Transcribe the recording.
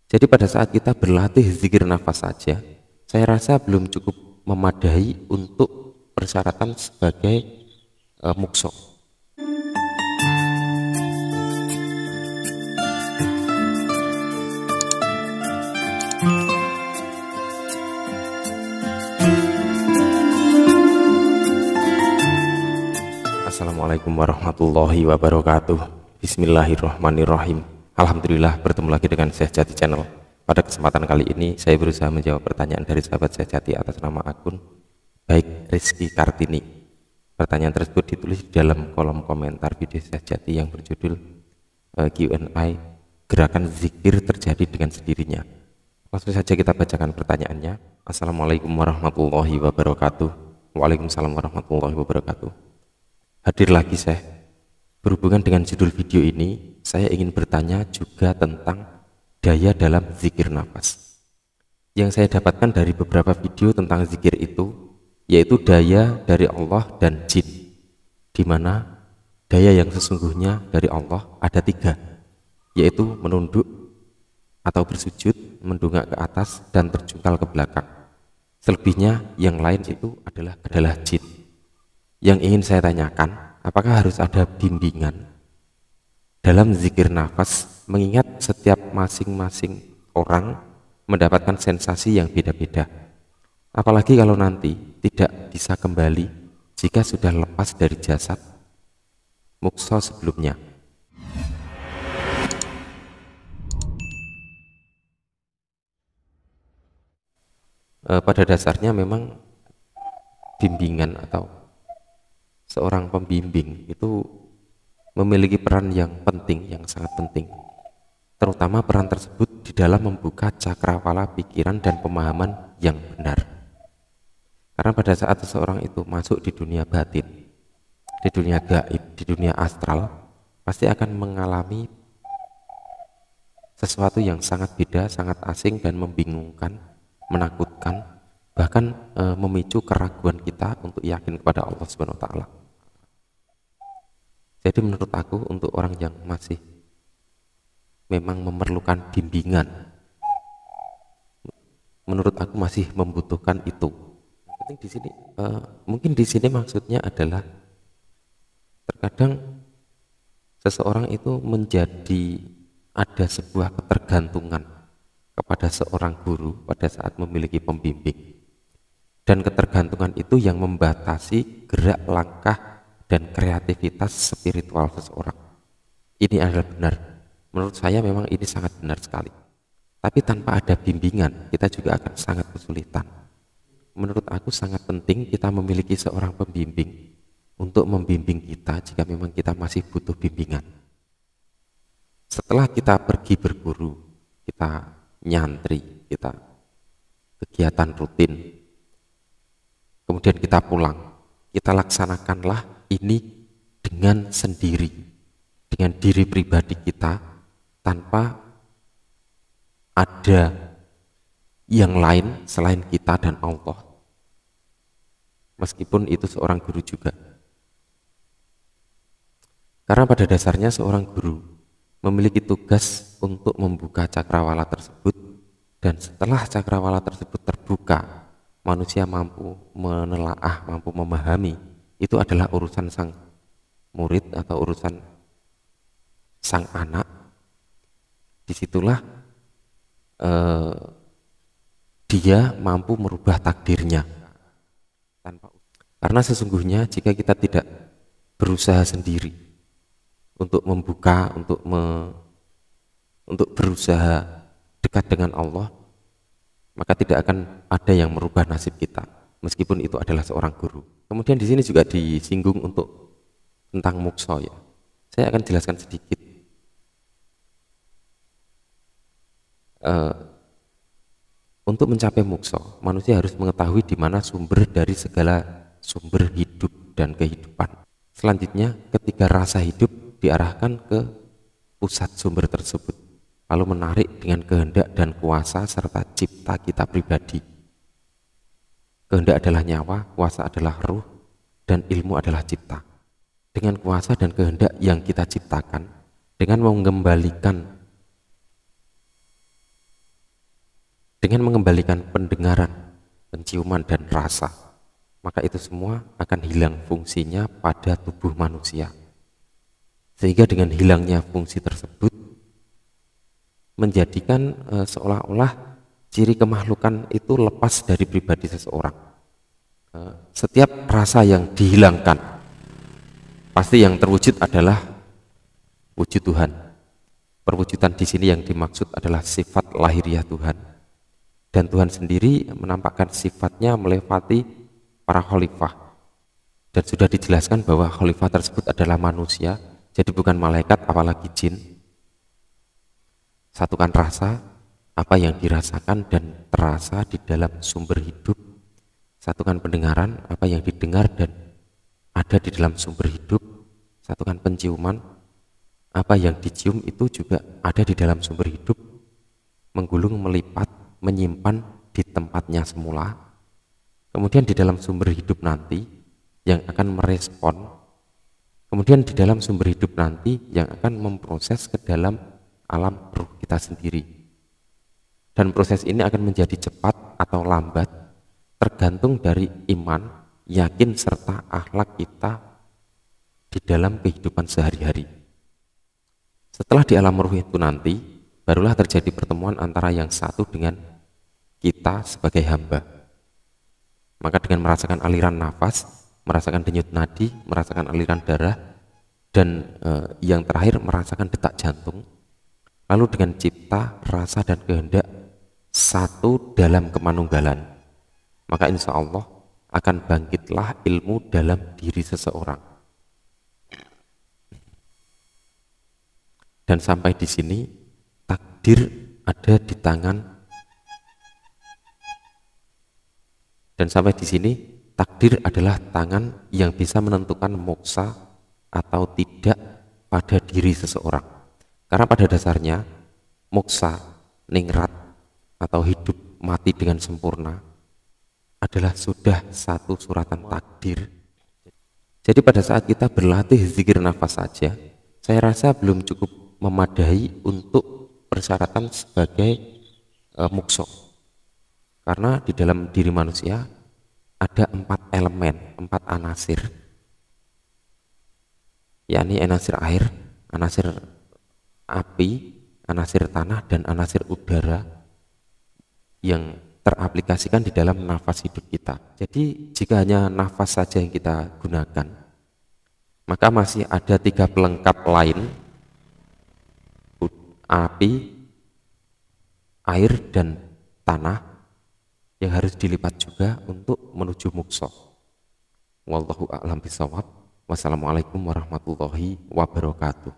Jadi pada saat kita berlatih zikir nafas saja, saya rasa belum cukup memadai untuk persyaratan sebagai mukso. Assalamualaikum warahmatullahi wabarakatuh. Bismillahirrahmanirrahim. Alhamdulillah bertemu lagi dengan Syekh Jati Channel. Pada kesempatan kali ini saya berusaha menjawab pertanyaan dari sahabat Syekh Jati atas nama akun Baik Rizky Kartini. Pertanyaan tersebut ditulis di dalam kolom komentar video Syekh Jati yang berjudul Q&A, gerakan zikir terjadi dengan sendirinya. Langsung saja kita bacakan pertanyaannya. Assalamualaikum warahmatullahi wabarakatuh. Waalaikumsalam warahmatullahi wabarakatuh. Hadir lagi Syekh. Berhubungan dengan judul video ini, saya ingin bertanya juga tentang daya dalam zikir nafas. Yang saya dapatkan dari beberapa video tentang zikir itu, yaitu daya dari Allah dan jin, di mana daya yang sesungguhnya dari Allah ada 3, yaitu menunduk atau bersujud, mendongak ke atas, dan terjungkal ke belakang. Selebihnya yang lain itu adalah jin. Yang ingin saya tanyakan, apakah harus ada bimbingan dalam zikir nafas, mengingat setiap masing-masing orang mendapatkan sensasi yang beda-beda, apalagi kalau nanti tidak bisa kembali jika sudah lepas dari jasad mukso sebelumnya. Pada dasarnya memang bimbingan atau seorang pembimbing itu memiliki peran yang penting, yang sangat penting, terutama peran tersebut di dalam membuka cakrawala pikiran dan pemahaman yang benar. Karena pada saat seseorang itu masuk di dunia batin, di dunia gaib, di dunia astral, pasti akan mengalami sesuatu yang sangat beda, sangat asing dan membingungkan, menakutkan, bahkan memicu keraguan kita untuk yakin kepada Allah Subhanahu wa taala. Jadi menurut aku, untuk orang yang masih memang memerlukan bimbingan, menurut aku masih membutuhkan itu. Yang penting di sini mungkin di sini maksudnya adalah terkadang seseorang itu menjadi ada sebuah ketergantungan kepada seorang guru pada saat memiliki pembimbing. Dan ketergantungan itu yang membatasi gerak, langkah, dan kreativitas spiritual seseorang. Ini adalah benar. Menurut saya memang ini sangat benar sekali. Tapi tanpa ada bimbingan, kita juga akan sangat kesulitan. Menurut aku sangat penting kita memiliki seorang pembimbing untuk membimbing kita jika memang kita masih butuh bimbingan. Setelah kita pergi berguru, kita nyantri, kita kegiatan rutin, kemudian kita pulang, kita laksanakanlah ini dengan sendiri, dengan diri pribadi kita, tanpa ada yang lain selain kita dan Allah, meskipun itu seorang guru juga. Karena pada dasarnya seorang guru memiliki tugas untuk membuka cakrawala tersebut, dan setelah cakrawala tersebut terbuka, manusia mampu menelaah, mampu memahami, itu adalah urusan sang murid atau urusan sang anak. Disitulah dia mampu merubah takdirnya karena sesungguhnya jika kita tidak berusaha sendiri untuk membuka, untuk berusaha dekat dengan Allah, maka tidak akan ada yang merubah nasib kita, meskipun itu adalah seorang guru. Kemudian di sini juga disinggung untuk tentang mukso ya. Saya akan jelaskan sedikit. Untuk mencapai mukso, manusia harus mengetahui di mana sumber dari segala sumber hidup dan kehidupan. Selanjutnya, ketika rasa hidup diarahkan ke pusat sumber tersebut, lalu menarik dengan kehendak dan kuasa serta cipta kita pribadi. Kehendak adalah nyawa, kuasa adalah ruh, dan ilmu adalah cipta. Dengan kuasa dan kehendak yang kita ciptakan, dengan mengembalikan Dengan mengembalikan pendengaran, penciuman, dan rasa, maka itu semua akan hilang fungsinya pada tubuh manusia. Sehingga dengan hilangnya fungsi tersebut menjadikan seolah-olah ciri kemakhlukan itu lepas dari pribadi seseorang. Setiap rasa yang dihilangkan, pasti yang terwujud adalah wujud Tuhan. Perwujudan di sini yang dimaksud adalah sifat lahiriah Tuhan. Dan Tuhan sendiri menampakkan sifatnya melewati para khalifah. Dan sudah dijelaskan bahwa khalifah tersebut adalah manusia, jadi bukan malaikat apalagi jin. Satukan rasa, apa yang dirasakan dan terasa di dalam sumber hidup. Satukan pendengaran, apa yang didengar dan ada di dalam sumber hidup. Satukan penciuman, apa yang dicium itu juga ada di dalam sumber hidup. Menggulung, melipat, menyimpan di tempatnya semula. Kemudian di dalam sumber hidup nanti yang akan merespon. Kemudian di dalam sumber hidup nanti yang akan memproses ke dalam alam ruh kita sendiri. Dan proses ini akan menjadi cepat atau lambat tergantung dari iman, yakin, serta akhlak kita di dalam kehidupan sehari-hari. Setelah di alam ruh itu nanti, barulah terjadi pertemuan antara yang satu dengan kita sebagai hamba. Maka dengan merasakan aliran nafas, merasakan denyut nadi, merasakan aliran darah, dan yang terakhir merasakan detak jantung, lalu dengan cipta, rasa, dan kehendak satu dalam kemanunggalan, maka insya Allah akan bangkitlah ilmu dalam diri seseorang. Dan sampai di sini takdir ada di tangan. Dan sampai di sini takdir adalah tangan yang bisa menentukan moksa atau tidak pada diri seseorang. Karena pada dasarnya moksa, ningrat, atau hidup mati dengan sempurna adalah sudah satu suratan takdir. Jadi pada saat kita berlatih zikir nafas saja, saya rasa belum cukup memadai untuk persyaratan sebagai mukso. Karena di dalam diri manusia ada 4 elemen, 4 anasir, yakni anasir air, anasir api, anasir tanah, dan anasir udara yang teraplikasikan di dalam nafas hidup kita. Jadi jika hanya nafas saja yang kita gunakan, maka masih ada 3 pelengkap lain, api, air, dan tanah, yang harus dilipat juga untuk menuju mukso. Wallahu a'lam bishawab. Wassalamualaikum warahmatullahi wabarakatuh.